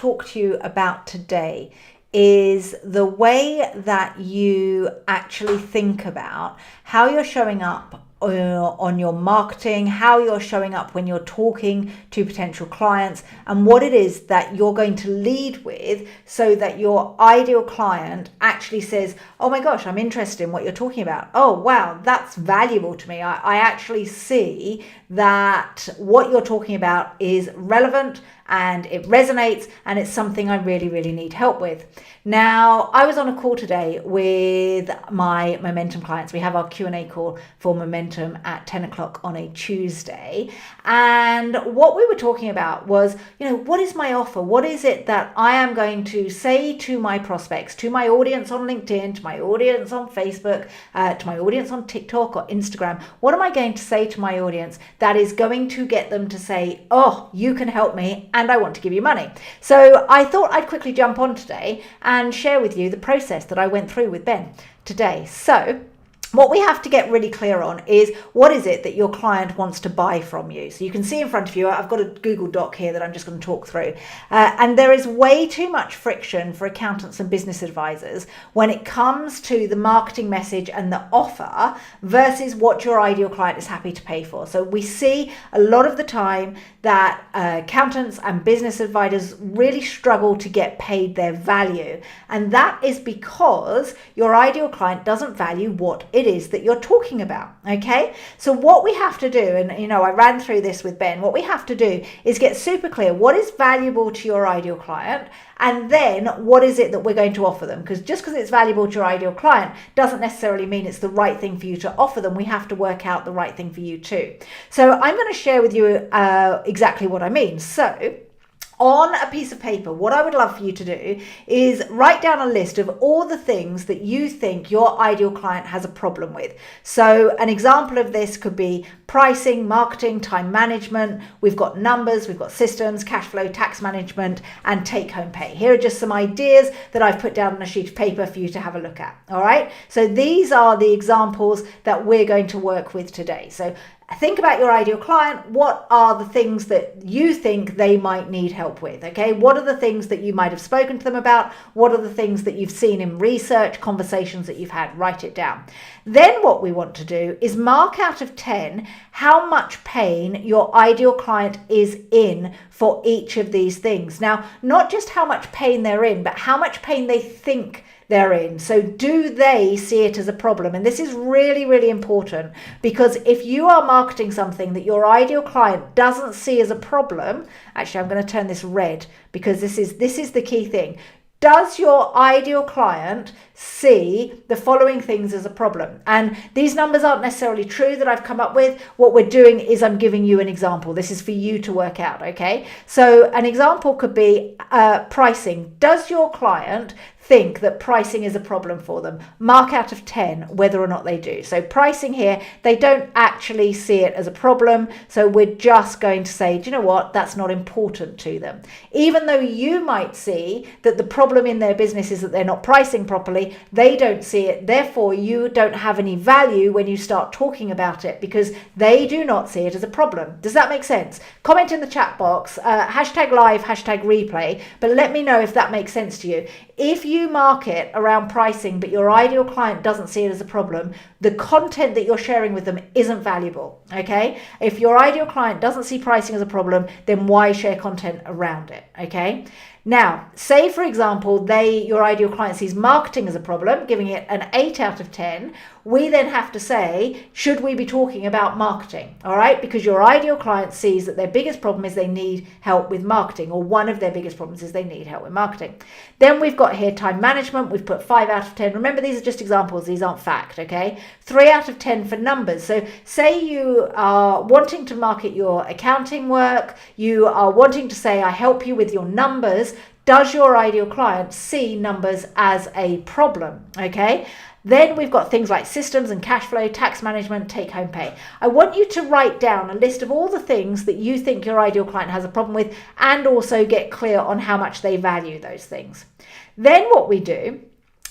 talk to you about today is the way that you actually think about how you're showing up on your marketing, how you're showing up when you're talking to potential clients, and what it is that you're going to lead with so that your ideal client actually says, oh my gosh, I'm interested in what you're talking about. Oh, wow, that's valuable to me. I actually see that what you're talking about is relevant and it resonates and it's something I really, really need help with. Now, I was on a call today with my Momentum clients. We have our Q&A call for Momentum at 10 o'clock on a Tuesday. And what we were talking about was, what is my offer? What is it that I am going to say to my prospects, to my audience on LinkedIn, to my audience on Facebook, to my audience on TikTok or Instagram? What am I going to say to my audience that is going to get them to say, oh, you can help me and I want to give you money? So I thought I'd quickly jump on today and share with you the process that I went through with Ben today. So what we have to get really clear on is what is it that your client wants to buy from you. So you can see in front of you, I've got a Google Doc here that I'm just going to talk through. And there is way too much friction for accountants and business advisors when it comes to the marketing message and the offer versus what your ideal client is happy to pay for. So we see a lot of the time that accountants and business advisors really struggle to get paid their value. And that is because your ideal client doesn't value what it is that you're talking about. Okay, so what we have to do, and I ran through this with Ben, what we have to do is get super clear what is valuable to your ideal client, and then what is it that we're going to offer them, because just because it's valuable to your ideal client doesn't necessarily mean it's the right thing for you to offer them. We have to work out the right thing for you too. So I'm going to share with you exactly what I mean. So on a piece of paper, what I would love for you to do is write down a list of all the things that you think your ideal client has a problem with. So an example of this could be pricing, marketing, time management. We've got numbers, we've got systems, cash flow, tax management, and take-home pay. Here are just some ideas that I've put down on a sheet of paper for you to have a look at. All right. So these are the examples that we're going to work with today. So think about your ideal client. What are the things that you think they might need help with? Okay, what are the things that you might have spoken to them about? What are the things that you've seen in research, conversations that you've had? Write it down. Then what we want to do is mark out of 10 how much pain your ideal client is in for each of these things. Now, not just how much pain they're in, but how much pain they think they're in. So do they see it as a problem? And this is really, really important, because if you are marketing something that your ideal client doesn't see as a problem, actually, I'm going to turn this red because this is the key thing. Does your ideal client see the following things as a problem? And these numbers aren't necessarily true that I've come up with. What we're doing is I'm giving you an example. This is for you to work out, okay? So an example could be pricing. Does your client think that pricing is a problem for them? Mark out of 10 whether or not they do. So pricing here, they don't actually see it as a problem. So we're just going to say, do you know what? That's not important to them. Even though you might see that the problem in their business is that they're not pricing properly, they don't see it. Therefore, you don't have any value when you start talking about it because they do not see it as a problem. Does that make sense? Comment in the chat box, hashtag live, hashtag replay, but let me know if that makes sense to you. If you market around pricing, but your ideal client doesn't see it as a problem, the content that you're sharing with them isn't valuable, okay? If your ideal client doesn't see pricing as a problem, then why share content around it, okay? Now, say, for example, your ideal client sees marketing as a problem, giving it an 8 out of 10. We then have to say, should we be talking about marketing? All right, because your ideal client sees that their biggest problem is they need help with marketing, or one of their biggest problems is they need help with marketing. Then we've got here time management. We've put 5 out of 10. Remember, these are just examples. These aren't fact, okay? 3 out of 10 for numbers. So say you are wanting to market your accounting work. You are wanting to say, I help you with your numbers. Does your ideal client see numbers as a problem? Okay. Then we've got things like systems and cash flow, tax management, take-home pay. I want you to write down a list of all the things that you think your ideal client has a problem with, and also get clear on how much they value those things. Then what we do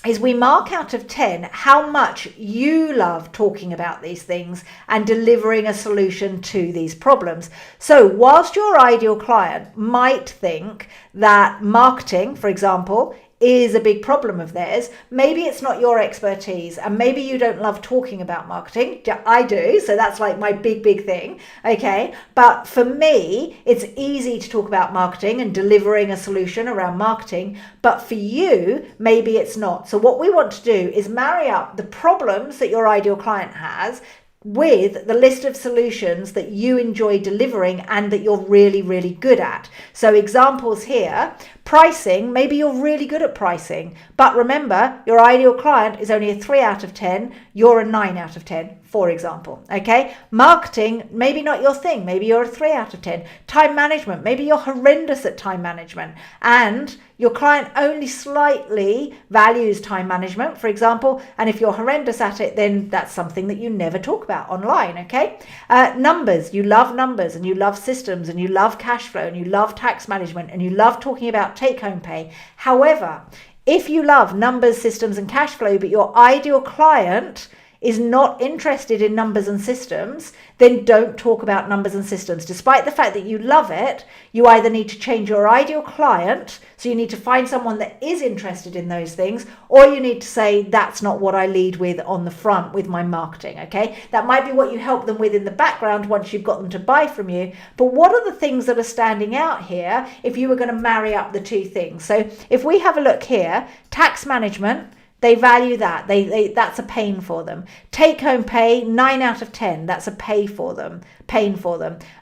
is we mark out of 10 how much you love talking about these things and delivering a solution to these problems. So whilst your ideal client might think that marketing, for example, is a big problem of theirs, maybe it's not your expertise, and maybe you don't love talking about marketing. I do, so that's like my big thing, okay? But for me, it's easy to talk about marketing and delivering a solution around marketing, but for you, maybe it's not. So what we want to do is marry up the problems that your ideal client has with the list of solutions that you enjoy delivering and that you're really good at. So examples here: pricing, maybe you're really good at pricing, but remember, your ideal client is only a 3 out of 10, you're a 9 out of 10, for example, okay? Marketing, maybe not your thing, maybe you're a 3 out of 10. Time management, maybe you're horrendous at time management, and your client only slightly values time management, for example, and if you're horrendous at it, then that's something that you never talk about online, okay? Numbers, you love numbers, and you love systems, and you love cash flow, and you love tax management, and you love talking about take-home pay. However, if you love numbers, systems, and cash flow, but your ideal client is not interested in numbers and systems, then don't talk about numbers and systems. Despite the fact that you love it, you either need to change your ideal client, so you need to find someone that is interested in those things, or you need to say, that's not what I lead with on the front with my marketing, okay? That might be what you help them with in the background once you've got them to buy from you, but what are the things that are standing out here if you were going to marry up the two things? So if we have a look here, tax management, they value that. That's a pain for them. Take home pay, 9 out of 10. That's a pain for them.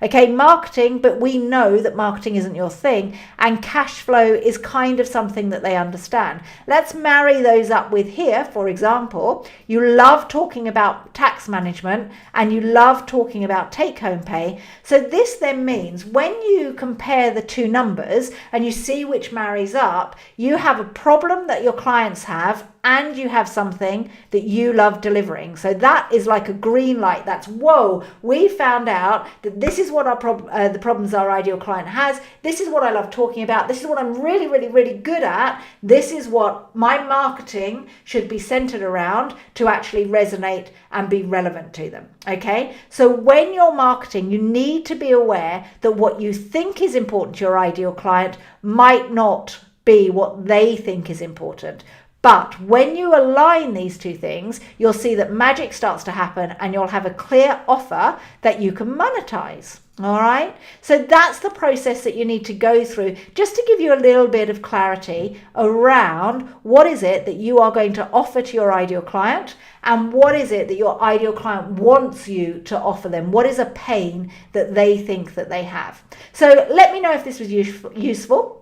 Okay, marketing, but we know that marketing isn't your thing. And cash flow is kind of something that they understand. Let's marry those up with here. For example, you love talking about tax management and you love talking about take home pay. So this then means when you compare the two numbers and you see which marries up, you have a problem that your clients have, and you have something that you love delivering. So that is like a green light. That's, whoa, we found out that this is what the problems our ideal client has. This is what I love talking about. This is what I'm really good at. This is what my marketing should be centered around to actually resonate and be relevant to them. Okay, so when you're marketing, you need to be aware that what you think is important to your ideal client might not be what they think is important. But when you align these two things, you'll see that magic starts to happen and you'll have a clear offer that you can monetize. All right. So that's the process that you need to go through, just to give you a little bit of clarity around what is it that you are going to offer to your ideal client and what is it that your ideal client wants you to offer them. What is a pain that they think that they have? So let me know if this was useful.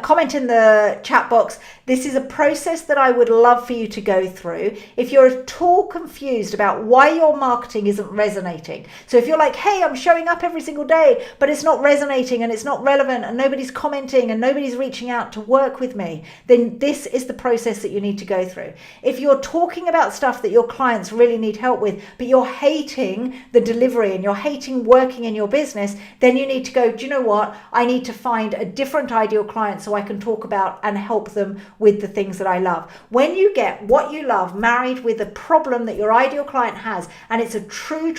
Comment in the chat box. This is a process that I would love for you to go through. If you're at all confused about why your marketing isn't resonating, so if you're like, hey, I'm showing up every single day, but it's not resonating and it's not relevant and nobody's commenting and nobody's reaching out to work with me, then this is the process that you need to go through. If you're talking about stuff that your clients really need help with, but you're hating the delivery and you're hating working in your business, then you need to go, do you know what? I need to find a different ideal client so I can talk about and help them with the things that I love. When you get what you love married with a problem that your ideal client has, and it's a true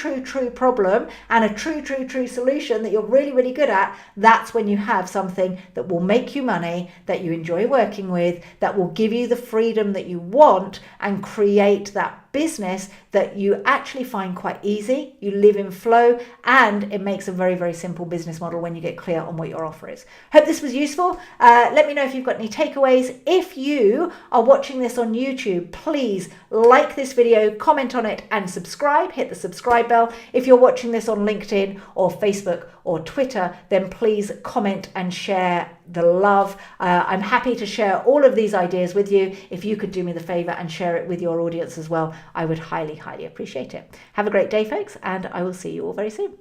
problem and a true solution that you're really good at, that's when you have something that will make you money, that you enjoy working with, that will give you the freedom that you want and create that business that you actually find quite easy, you live in flow, and it makes a very simple business model when you get clear on what your offer is. Hope this was useful. Let me know if you've got any takeaways. If you are watching this on YouTube, please like this video, comment on it, and subscribe. Hit the subscribe bell. If you're watching this on LinkedIn or Facebook or Twitter, then please comment and share the love. I'm happy to share all of these ideas with you. If you could do me the favor and share it with your audience as well, I would highly appreciate it. Have a great day, folks, and I will see you all very soon.